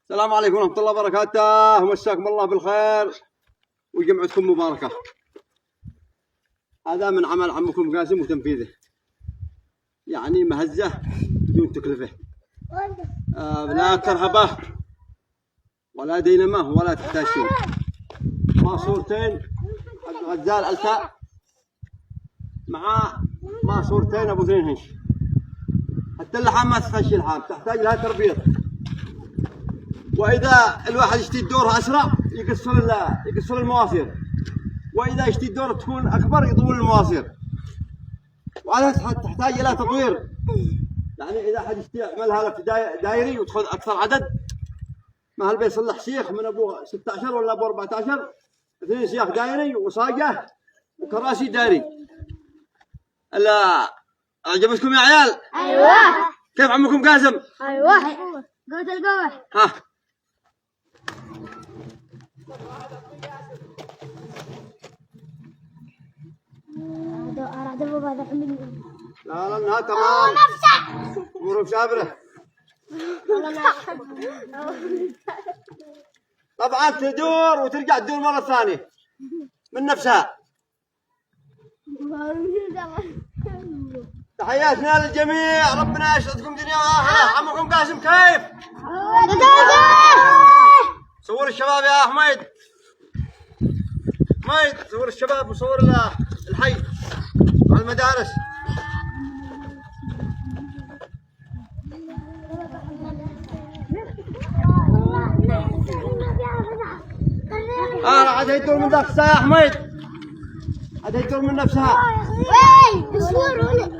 السلام عليكم ورحمة الله وبركاته، ومساكم الله بالخير وجمعتكم مباركة. هذا من عمل عمكم قاسم وتنفيذه، يعني مهزة بدون تكلفة، لا كرهبة ولا دينمة ولا تحتاج شيء. ماسورتين غزال التاء مع ماسورتين ابو 2 هنش. حتى اللحام ما تحتاج شيء، اللحام تحتاج لها تربيط. واذا الواحد يشتي الدور اسرع يقصر المواصير، واذا يشتي الدور تكون اكبر يطول المواصير. وعلى تحتاج الى تطوير، يعني اذا حد يشتي يعملها في دايري وتاخذ اكثر عدد، ما هل بيصلح شيخ من ابو 16 ولا ابو 14، 2 شيخ دايري وصاجه وكراسي دايري. الا عجبتكم يا عيال؟ ايوه. كيف عمكم قاسم؟ ايوه. قوة القوة. ها لا لا تمام. امور مشابره. طبعا تدور وترجع تدور مرة ثانية من نفسها. تحياتنا للجميع، ربنا يسعدكم دنيا وآخرة. عمكم قاسم كيف؟ صور الشباب يا حميد، صور الشباب وصور الحي على المدارس. عاد يدور من ذاك الساعة يا حميد، عاد يدور من نفسها. وي صوروا